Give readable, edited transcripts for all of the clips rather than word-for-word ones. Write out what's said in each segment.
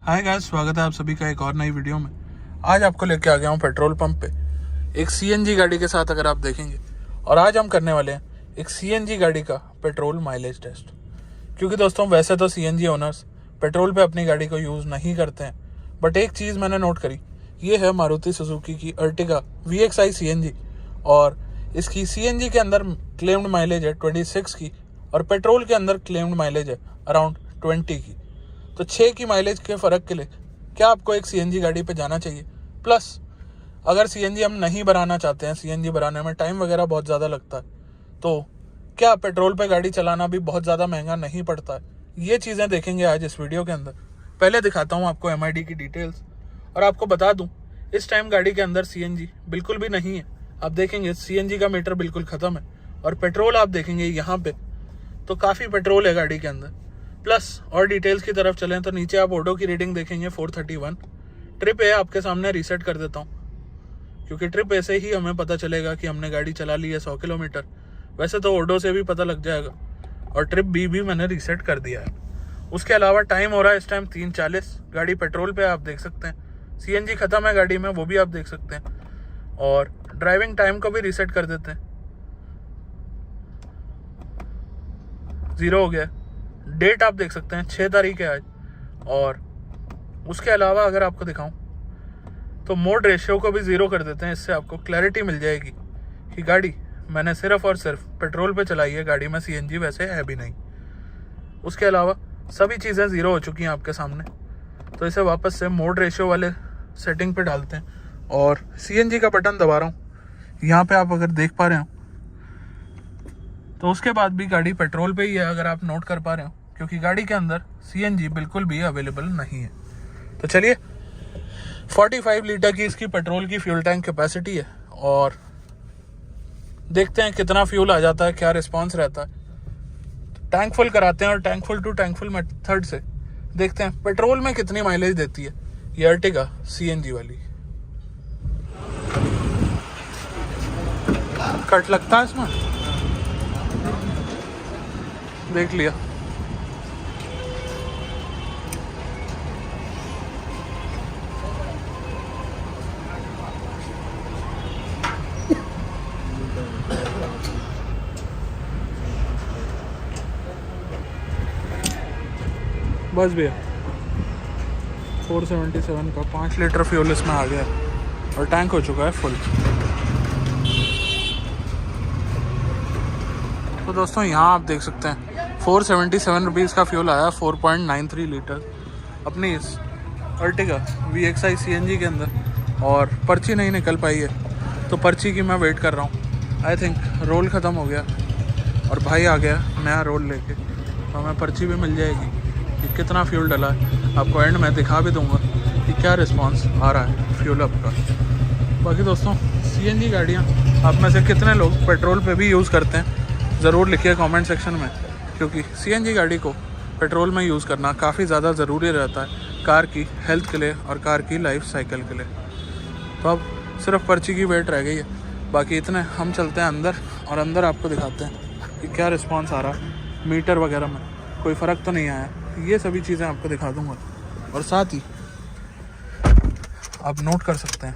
Hi guys, स्वागत है आप सभी का एक और नई वीडियो में। आज आपको लेके आ गया हूँ पेट्रोल पंप पे एक सीएनजी गाड़ी के साथ, अगर आप देखेंगे। और आज हम करने वाले हैं एक सीएनजी गाड़ी का पेट्रोल माइलेज टेस्ट। क्योंकि दोस्तों वैसे तो सीएनजी ओनर्स पेट्रोल पे अपनी गाड़ी को यूज़ नहीं करते हैं, बट एक चीज़ मैंने नोट करी, ये है मारुति सुजुकी की अर्टिगा VXI CNG। और इसकी सीएनजी के अंदर क्लेम्ड माइलेज है 26 की और पेट्रोल के अंदर क्लेम्ड माइलेज है अराउंड 20 की। तो 6 की माइलेज के फ़र्क के लिए क्या आपको एक सीएनजी गाड़ी पे जाना चाहिए। प्लस अगर सीएनजी हम नहीं बनाना चाहते हैं, सीएनजी बनाने में टाइम वगैरह बहुत ज़्यादा लगता है, तो क्या पेट्रोल पे गाड़ी चलाना भी बहुत ज़्यादा महंगा नहीं पड़ता है। ये चीज़ें देखेंगे आज इस वीडियो के अंदर। पहले दिखाता हूँ आपको MID की डिटेल्स और आपको बता दूँ इस टाइम गाड़ी के अंदर सीएनजी बिल्कुल भी नहीं है। आप देखेंगे सीएनजी का मीटर बिल्कुल ख़त्म है और पेट्रोल आप देखेंगे यहाँ पे तो काफ़ी पेट्रोल है गाड़ी के अंदर। प्लस और डिटेल्स की तरफ चलें तो नीचे आप ओडो की रीडिंग देखेंगे 431। ट्रिप ए आपके सामने रीसेट कर देता हूँ, क्योंकि ट्रिप ए से ही हमें पता चलेगा कि हमने गाड़ी चला ली है 100 किलोमीटर। वैसे तो ओडो से भी पता लग जाएगा। और ट्रिप बी भी मैंने रीसेट कर दिया है। उसके अलावा टाइम हो रहा है इस टाइम 3:40। गाड़ी पेट्रोल पे आप देख सकते हैं, सीएनजी ख़त्म है गाड़ी में, वो भी आप देख सकते हैं। और ड्राइविंग टाइम को भी रीसेट कर देते हैं, 0 हो गया। डेट आप देख सकते हैं 6 तारीख है आज। और उसके अलावा अगर आपको दिखाऊं तो मोड रेशियो को भी 0 कर देते हैं। इससे आपको क्लैरिटी मिल जाएगी कि गाड़ी मैंने सिर्फ और सिर्फ पेट्रोल पे चलाई है, गाड़ी में सीएनजी वैसे है भी नहीं। उसके अलावा सभी चीज़ें 0 हो चुकी हैं आपके सामने। तो इसे वापस से मोड रेशियो वाले सेटिंग पे डालते हैं और सीएनजी का बटन दबा रहा हूँ। यहाँ पे आप अगर देख पा रहे हो तो उसके बाद भी गाड़ी पेट्रोल पे ही है, अगर आप नोट कर पा रहे हो, क्योंकि गाड़ी के अंदर सीएनजी बिल्कुल भी अवेलेबल नहीं है। तो चलिए, 45 लीटर की इसकी पेट्रोल की फ्यूल टैंक कैपेसिटी है और देखते हैं कितना फ्यूल आ जाता है, क्या रिस्पांस रहता है। टैंक फुल कराते हैं और tank full to tank full method से देखते हैं पेट्रोल में कितनी माइलेज देती है ये अर्टिगा सीएनजी वाली। कट लगता है इसमें, देख लिया। बस भैया 477 का 5 लीटर फ्यूल इसमें आ गया और टैंक हो चुका है फुल। तो दोस्तों यहाँ आप देख सकते हैं 477 रुपीज़ का फ्यूल आया, 4.93 लीटर अपनी इस अर्टिगा VXI CNG के अंदर। और पर्ची नहीं निकल पाई है, तो पर्ची की मैं वेट कर रहा हूँ। आई थिंक रोल ख़त्म हो गया और भाई आ गया नया रोल लेके, तो हमें पर्ची भी मिल जाएगी कि कितना फ्यूल डला है। आपको एंड में दिखा भी दूंगा कि क्या रिस्पांस आ रहा है फ्यूल अप का। बाकी दोस्तों सीएनजी गाड़ियाँ आप में से कितने लोग पेट्रोल पे भी यूज़ करते हैं, ज़रूर लिखिए कमेंट सेक्शन में, क्योंकि सीएनजी गाड़ी को पेट्रोल में यूज़ करना काफ़ी ज़्यादा ज़रूरी रहता है कार की हेल्थ के लिए और कार की लाइफ साइकिल के लिए। तो अब सिर्फ पर्ची की वेट रह गई है, बाकी इतने हम चलते हैं अंदर और अंदर आपको दिखाते हैं कि क्या रिस्पांस आ रहा है। मीटर वगैरह में कोई फ़र्क तो नहीं आया, ये सभी चीज़ें आपको दिखा दूंगा। और साथ ही आप नोट कर सकते हैं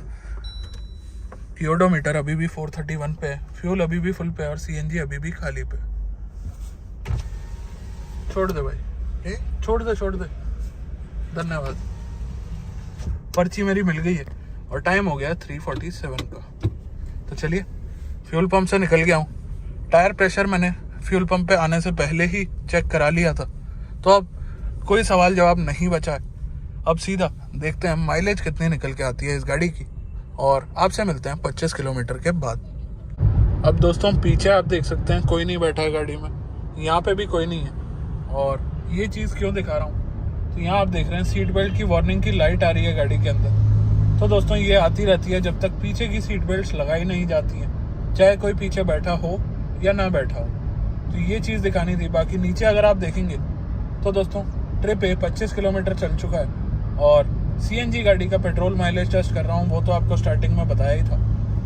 कि ओडोमीटर अभी भी 431 पे है, फ्यूल अभी भी फुल पे है और सीएनजी अभी भी खाली पे। छोड़ दे भाई, छोड़ दे, धन्यवाद। पर्ची मेरी मिल गई है और टाइम हो गया 3:47 का। तो चलिए, फ्यूल पंप से निकल गया हूँ। टायर प्रेशर मैंने फ्यूल पंप पे आने से पहले ही चेक करा लिया था, तो अब कोई सवाल जवाब नहीं बचा है। अब सीधा देखते हैं माइलेज कितनी निकल के आती है इस गाड़ी की, और आपसे मिलते हैं 25 किलोमीटर के बाद। अब दोस्तों पीछे आप देख सकते हैं कोई नहीं बैठा है गाड़ी में, यहाँ पे भी कोई नहीं है। और ये चीज़ क्यों दिखा रहा हूँ, तो यहाँ आप देख रहे हैं सीट बेल्ट की वार्निंग की लाइट आ रही है गाड़ी के अंदर। तो दोस्तों ये आती रहती है जब तक पीछे की सीट बेल्ट लगाई नहीं जाती हैं, चाहे कोई पीछे बैठा हो या ना बैठा हो। तो ये चीज़ दिखानी थी। बाकी नीचे अगर आप देखेंगे तो दोस्तों ट्रिप ए 25 किलोमीटर चल चुका है और सीएनजी गाड़ी का पेट्रोल माइलेज टेस्ट कर रहा हूँ, वो तो आपको स्टार्टिंग में बताया ही था।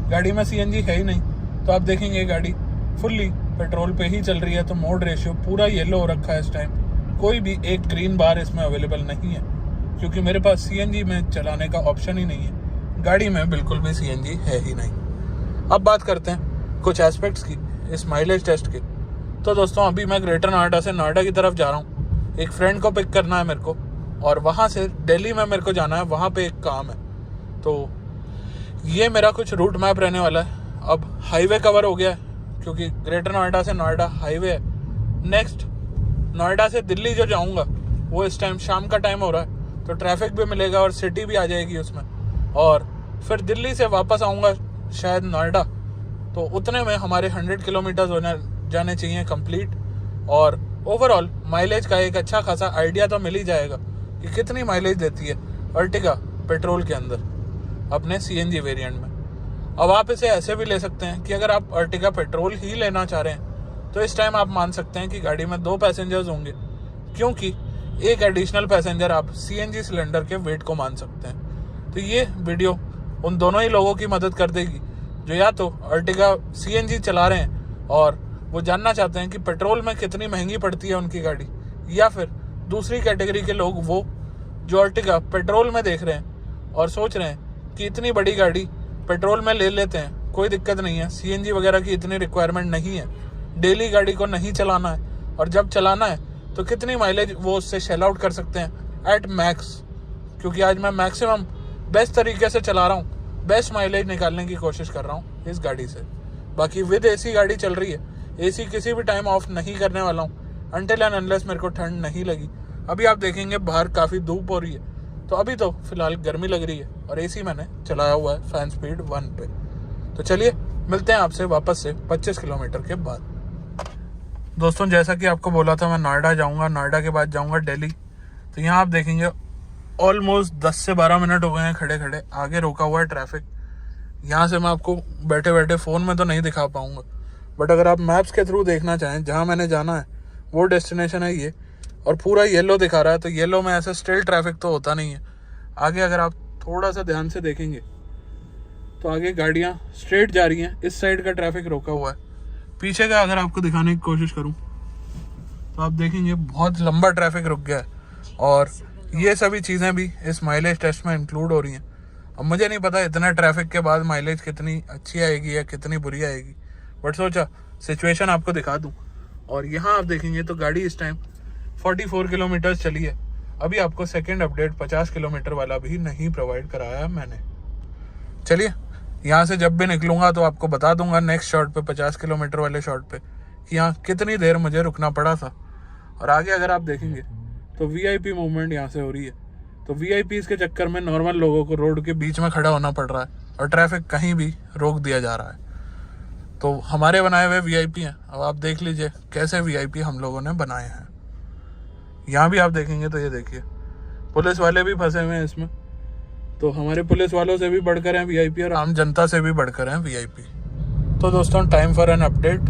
गाड़ी में सीएनजी है ही नहीं, तो आप देखेंगे गाड़ी फुल्ली पेट्रोल पे ही चल रही है। तो मोड रेशियो पूरा येलो हो रखा है इस टाइम, कोई भी एक ग्रीन बार इसमें अवेलेबल नहीं है। क्योंकि मेरे पास सीएनजी में चलाने का ऑप्शन ही नहीं है, गाड़ी में बिल्कुल भी सीएनजी है ही नहीं। अब बात करते हैं कुछ एस्पेक्ट्स की इस माइलेज टेस्ट के। तो दोस्तों अभी मैं ग्रेटर नोएडा से नोएडा की तरफ जा रहा हूँ, एक फ्रेंड को पिक करना है मेरे को, और वहाँ से दिल्ली में मेरे को जाना है, वहाँ पे एक काम है। तो ये मेरा कुछ रूट मैप रहने वाला है। अब हाईवे कवर हो गया है क्योंकि ग्रेटर नोएडा से नोएडा हाईवे है। नेक्स्ट नोएडा से दिल्ली जो जाऊंगा वो इस टाइम शाम का टाइम हो रहा है, तो ट्रैफिक भी मिलेगा और सिटी भी आ जाएगी उसमें, और फिर दिल्ली से वापस आऊँगा शायद नोएडा, तो उतने में हमारे 100 किलोमीटर्स होने जाने चाहिए कंप्लीट, और ओवरऑल माइलेज का एक अच्छा खासा आइडिया तो मिल ही जाएगा कि कितनी माइलेज देती है अर्टिगा पेट्रोल के अंदर अपने सीएनजी वेरिएंट में। अब आप इसे ऐसे भी ले सकते हैं कि अगर आप अर्टिगा पेट्रोल ही लेना चाह रहे हैं तो इस टाइम आप मान सकते हैं कि गाड़ी में 2 पैसेंजर्स होंगे, क्योंकि एक एडिशनल पैसेंजर आप सीएनजी सिलेंडर के वेट को मान सकते हैं। तो ये वीडियो उन दोनों ही लोगों की मदद कर देगी जो या तो अर्टिगा सीएनजी चला रहे हैं और वो जानना चाहते हैं कि पेट्रोल में कितनी महंगी पड़ती है उनकी गाड़ी, या फिर दूसरी कैटेगरी के लोग वो जो अर्टिगा पेट्रोल में देख रहे हैं और सोच रहे हैं कि इतनी बड़ी गाड़ी पेट्रोल में ले लेते हैं, कोई दिक्कत नहीं है, सीएनजी वगैरह की इतनी रिक्वायरमेंट नहीं है, डेली गाड़ी को नहीं चलाना है, और जब चलाना है तो कितनी माइलेज वो उससे शेल आउट कर सकते हैं एट मैक्स, क्योंकि आज मैं मैक्सिमम बेस्ट तरीके से चला रहा हूँ, बेस्ट माइलेज निकालने की कोशिश कर रहा हूँ इस गाड़ी से। बाकी विद एसी गाड़ी चल रही है, एसी किसी भी टाइम ऑफ नहीं करने वाला हूँ अनटिल एंड अनलेस मेरे को ठंड नहीं लगी। अभी आप देखेंगे बाहर काफ़ी धूप हो रही है, तो अभी तो फिलहाल गर्मी लग रही है और एसी मैंने चलाया हुआ है फैन स्पीड 1 पे। तो चलिए मिलते हैं आपसे वापस से 25 किलोमीटर के बाद। दोस्तों जैसा कि आपको बोला था मैं नोएडा जाऊंगा, नोएडा के बाद जाऊंगा दिल्ली। तो यहाँ आप देखेंगे ऑलमोस्ट 10 से 12 मिनट हो गए हैं खड़े खड़े, आगे रोका हुआ है ट्रैफिक। यहाँ से मैं आपको बैठे बैठे फ़ोन में तो नहीं दिखा पाऊँगा, बट अगर आप मैप्स के थ्रू देखना चाहें जहाँ मैंने जाना है वो डेस्टिनेशन है ये, और पूरा येलो दिखा रहा है, तो येलो में ऐसे स्टिल ट्रैफिक तो होता नहीं है। आगे अगर आप थोड़ा सा ध्यान से देखेंगे तो आगे गाड़ियाँ स्ट्रेट जा रही हैं, इस साइड का ट्रैफिक रोका हुआ है। पीछे का अगर आपको दिखाने की कोशिश करूं तो आप देखेंगे बहुत लंबा ट्रैफिक रुक गया है, और ये सभी चीज़ें भी इस माइलेज टेस्ट में इंक्लूड हो रही हैं। अब मुझे नहीं पता इतना ट्रैफिक के बाद माइलेज कितनी अच्छी आएगी या कितनी बुरी आएगी, बट सोचा सिचुएशन आपको दिखा दूं। और यहाँ आप देखेंगे तो गाड़ी इस टाइम 44 किलोमीटर चली है। अभी आपको सेकंड अपडेट 50 किलोमीटर वाला भी नहीं प्रोवाइड कराया है मैंने। चलिए यहाँ से जब भी निकलूंगा तो आपको बता दूंगा नेक्स्ट शॉट पे, 50 किलोमीटर वाले शॉट पे, कि यहाँ कितनी देर मुझे रुकना पड़ा था। और आगे अगर आप देखेंगे तो वीआईपी मूवमेंट यहाँ से हो रही है, तो वीआईपी के चक्कर में नॉर्मल लोगों को रोड के बीच में खड़ा होना पड़ रहा है और ट्रैफिक कहीं भी रोक दिया जा रहा है। तो हमारे बनाए हुए वीआईपी हैं, अब आप देख लीजिए कैसे वीआईपी हम लोगों ने बनाए हैं। यहाँ भी आप देखेंगे तो ये देखिए पुलिस वाले भी फंसे हुए हैं इसमें, तो हमारे पुलिस वालों से भी बढ़कर हैं वीआईपी और आम जनता से भी बढ़कर हैं वीआईपी। तो दोस्तों टाइम फॉर एन अपडेट,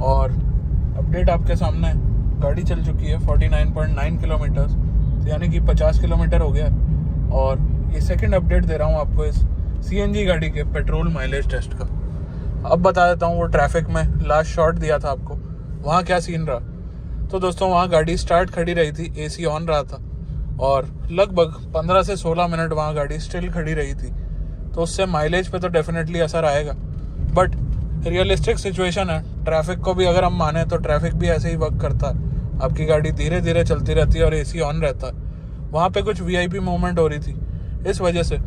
और अपडेट आपके सामने है। गाड़ी चल चुकी है 49.9 किलोमीटर्स, यानी कि 50 किलोमीटर हो गया, और ये सेकंड अपडेट दे रहा हूँ आपको इस सीएनजी गाड़ी के पेट्रोल माइलेज टेस्ट का। अब बता देता हूँ वो ट्रैफिक में लास्ट शॉट दिया था आपको, वहाँ क्या सीन रहा। तो दोस्तों वहाँ गाड़ी स्टार्ट खड़ी रही थी, एसी ऑन रहा था, और लगभग 15 से 16 मिनट वहाँ गाड़ी स्टिल खड़ी रही थी। तो उससे माइलेज पे तो डेफिनेटली असर आएगा, बट रियलिस्टिक सिचुएशन है, ट्रैफिक को भी अगर हम माने तो ट्रैफिक भी ऐसे ही वर्क करता है। आपकी गाड़ी धीरे धीरे चलती रहती है और एसी ऑन रहता है। वहाँ पे कुछ वीआईपी मूवमेंट हो रही थी, इस वजह से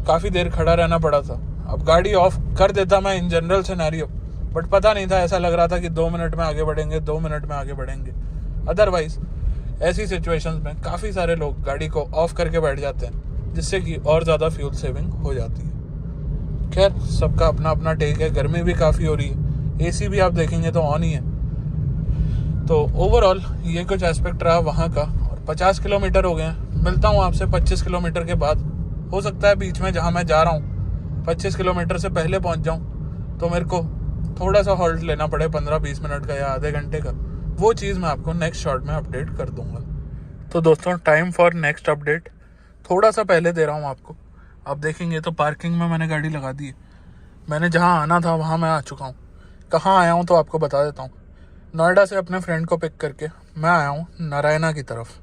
काफ़ी देर खड़ा रहना पड़ा था। अब गाड़ी ऑफ कर देता मैं इन जनरल सिनेरियो, बट पता नहीं था, ऐसा लग रहा था कि 2 मिनट में आगे बढ़ेंगे, 2 मिनट में आगे बढ़ेंगे। अदरवाइज ऐसी सिचुएशंस में काफ़ी सारे लोग गाड़ी को ऑफ करके बैठ जाते हैं, जिससे कि और ज़्यादा फ्यूल सेविंग हो जाती है। खैर सबका अपना अपना टेक है, गर्मी भी काफ़ी हो रही है, एसी भी आप देखेंगे तो ऑन ही है। तो ओवरऑल ये कुछ एस्पेक्ट रहा वहाँ का, और 50 किलोमीटर हो गए हैं। मिलता हूँ आपसे 25 किलोमीटर के बाद। हो सकता है बीच में जहाँ मैं जा रहा हूँ 25 किलोमीटर से पहले पहुँच जाऊँ, तो मेरे को थोड़ा सा हॉल्ट लेना पड़े 15-20 मिनट का या आधे घंटे का। वो चीज़ मैं आपको नेक्स्ट शॉट में अपडेट कर दूंगा। तो दोस्तों टाइम फॉर नेक्स्ट अपडेट थोड़ा सा पहले दे रहा हूँ आपको। आप देखेंगे तो पार्किंग में मैंने गाड़ी लगा दी है। मैंने जहाँ आना था वहाँ मैं आ चुका हूँ। कहाँ आया हूँ तो आपको बता देता हूँ। नोएडा से अपने फ्रेंड को पिक करके मैं आया हूँ नारायणा की तरफ।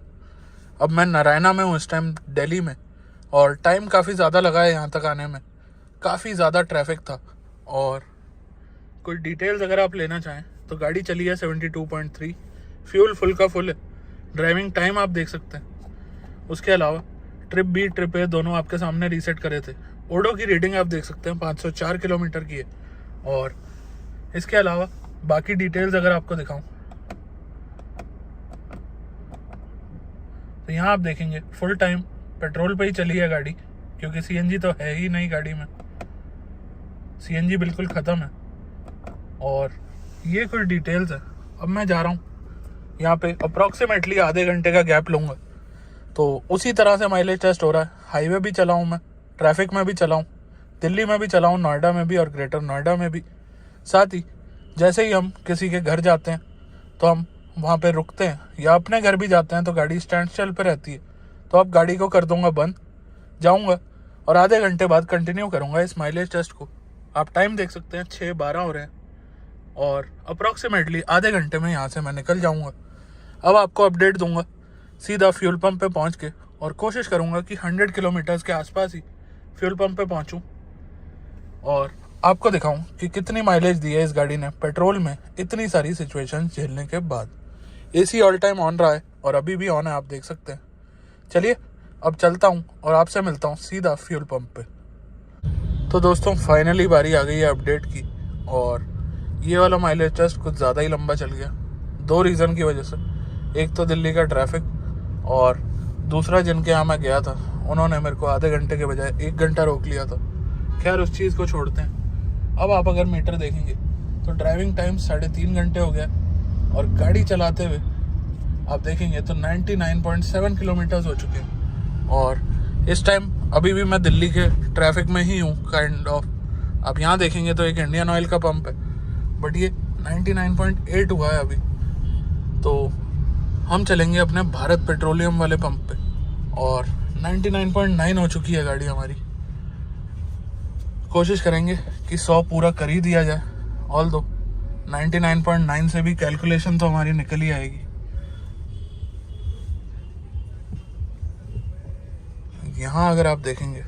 अब मैं नारायणा में हूँ इस टाइम, दिल्ली में, और टाइम काफ़ी ज़्यादा लगा है यहाँ तक आने में, काफ़ी ज़्यादा ट्रैफिक था। और कोई डिटेल्स अगर आप लेना चाहें तो गाड़ी चली है 72.3, फ्यूल फुल का फुल है, ड्राइविंग टाइम आप देख सकते हैं। उसके अलावा ट्रिप बी ट्रिप ए दोनों आपके सामने रीसेट करे थे। ओडो की रीडिंग आप देख सकते हैं 504 किलोमीटर की है। और इसके अलावा बाकी डिटेल्स अगर आपको दिखाऊं तो यहाँ आप देखेंगे फुल टाइम पेट्रोल पे ही चली है गाड़ी, क्योंकि सीएनजी तो है ही नहीं गाड़ी में, सीएनजी बिल्कुल ख़त्म है। और ये कुछ डिटेल्स है। अब मैं जा रहा हूँ यहाँ पे अप्रॉक्सीमेटली आधे घंटे का गैप लूँगा, तो उसी तरह से माइलेज टेस्ट हो रहा है। हाईवे भी चला हूँ मैं, ट्रैफिक में भी चला हूँ, दिल्ली में भी चला हूँ, नोएडा में भी और ग्रेटर नोएडा में भी। साथ ही जैसे ही हम किसी के घर जाते हैं तो हम वहाँ पे रुकते हैं, या अपने घर भी जाते हैं तो गाड़ी स्टैंड स्टिल पे रहती है, तो अब गाड़ी को कर दूंगा बंद, जाऊंगा और आधे घंटे बाद कंटिन्यू करूंगा इस माइलेज टेस्ट को। आप टाइम देख सकते हैं 6:12 हो रहे हैं और अप्रॉक्सीमेटली आधे घंटे में यहाँ से मैं निकल जाऊंगा। अब आपको अपडेट दूंगा सीधा फ्यूल पंप पे पहुँच के, और कोशिश करूंगा कि 100 किलोमीटर्स के आसपास ही फ्यूल पंप पे पहुँचूँ और आपको दिखाऊं कि कितनी माइलेज दी है इस गाड़ी ने पेट्रोल में इतनी सारी सिचुएशन झेलने के बाद। एसी ऑल टाइम ऑन रहा है और अभी भी ऑन है, आप देख सकते हैं। चलिए अब चलता हूं और आपसे मिलता हूं सीधा फ्यूल पंप पे। तो दोस्तों फाइनली बारी आ गई है अपडेट की, और ये वाला माइलेज टेस्ट कुछ ज़्यादा ही लंबा चल गया, 2 रीज़न की वजह से। एक तो दिल्ली का ट्रैफिक, और दूसरा जिनके यहाँ मैं गया था उन्होंने मेरे को आधे घंटे के बजाय 1 घंटा रोक लिया था। खैर उस चीज़ को छोड़ते हैं। अब आप अगर मीटर देखेंगे तो ड्राइविंग टाइम 3.5 घंटे हो गया, और गाड़ी चलाते हुए आप देखेंगे तो 99.7 किलोमीटर्स हो चुके हैं। और इस टाइम अभी भी मैं दिल्ली के ट्रैफिक में ही हूँ काइंड ऑफ। आप यहाँ देखेंगे तो एक इंडियन ऑयल का पंप है, बट ये 99.8 हुआ है अभी। तो हम चलेंगे अपने भारत पेट्रोलियम वाले पंप पे, और 99.9 हो चुकी है गाड़ी हमारी। कोशिश करेंगे कि 100 पूरा कर ही दिया जाए, ऑल दो 99.9 से भी कैलकुलेशन तो हमारी निकल ही आएगी। यहाँ अगर आप देखेंगे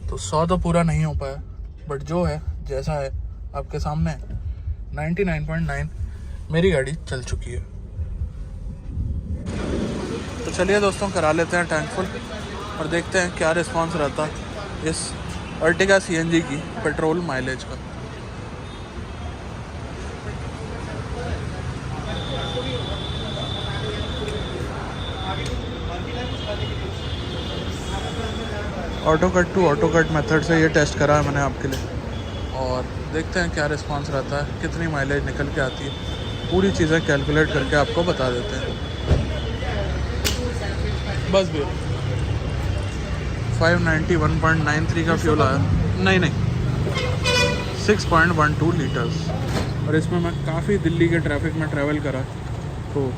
तो 100 तो पूरा नहीं हो पाया, बट जो है जैसा है आपके सामने है, 99.9 मेरी गाड़ी चल चुकी है। तो चलिए दोस्तों करा लेते हैं टैंक फुल और देखते हैं क्या रिस्पांस रहता है इस अर्टिगा सीएनजी की पेट्रोल माइलेज का। Auto cut to auto cut method से ये टेस्ट करा है मैंने आपके लिए, और देखते हैं क्या रिस्पांस रहता है, कितनी माइलेज निकल के आती है। पूरी चीज़ें कैलकुलेट करके आपको बता देते हैं। बस भी 591.93 का फ्यूल आया, नहीं 6.12 लीटर्स, और इसमें मैं काफ़ी दिल्ली के ट्रैफिक में ट्रैवल करा, तो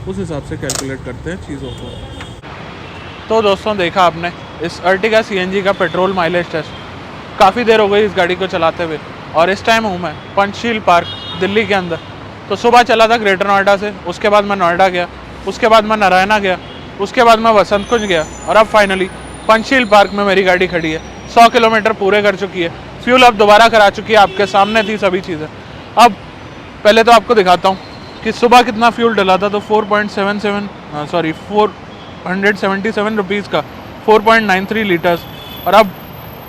उस हिसाब से कैलकुलेट करते हैं चीज़ों को। तो दोस्तों देखा आपने इस अर्टिगा सीएनजी का पेट्रोल माइलेज टेस्ट। काफ़ी देर हो गई इस गाड़ी को चलाते हुए, और इस टाइम हूँ मैं पंचशील पार्क दिल्ली के अंदर। तो सुबह चला था ग्रेटर नोएडा से, उसके बाद मैं नोएडा गया, उसके बाद मैं नारायणा गया, उसके बाद मैं वसंत कुंज गया, और अब फाइनली पंचशील पार्क में मेरी गाड़ी खड़ी है। 100 किलोमीटर पूरे कर चुकी है, फ्यूल अब दोबारा करा चुकी है, आपके सामने थी सभी चीज़ें। अब पहले तो आपको दिखाता हूँ कि सुबह कितना फ्यूल डला था। तो 477 रुपीज़ का 4.93 लीटर्स, और अब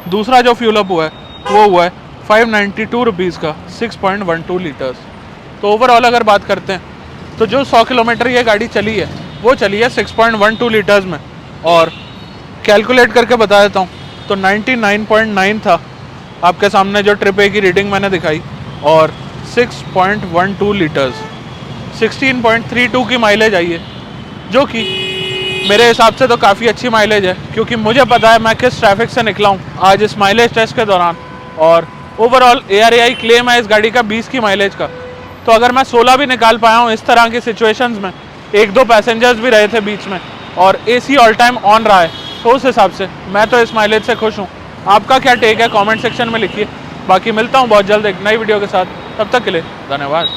दूसरा जो फ्यूल अप हुआ है वो हुआ है 592 रुपीज़ का 6.12 लीटर्स। तो ओवरऑल अगर बात करते हैं तो जो 100 किलोमीटर ये गाड़ी चली है वो चली है 6.12 लीटर्स में, और कैलकुलेट करके बता देता हूँ तो 99.9 था आपके सामने जो ट्रिप ए की रीडिंग मैंने दिखाई, और 6.12 लीटर्स 16.32 की माइलेज आई है, जो कि मेरे हिसाब से तो काफ़ी अच्छी माइलेज है, क्योंकि मुझे पता है मैं किस ट्रैफिक से निकला हूँ आज इस माइलेज टेस्ट के दौरान। और ओवरऑल ARAI क्लेम है इस गाड़ी का 20 की माइलेज का। तो अगर मैं 16 भी निकाल पाया हूँ इस तरह की सिचुएशंस में, 1-2 पैसेंजर्स भी रहे थे बीच में, और AC ऑल टाइम ऑन रहा है, तो उस हिसाब से मैं तो इस माइलेज से खुश हूँ। आपका क्या टेक है कमेंट सेक्शन में लिखिए। बाकी मिलता हूँ बहुत जल्द एक नई वीडियो के साथ, तब तक के लिए धन्यवाद।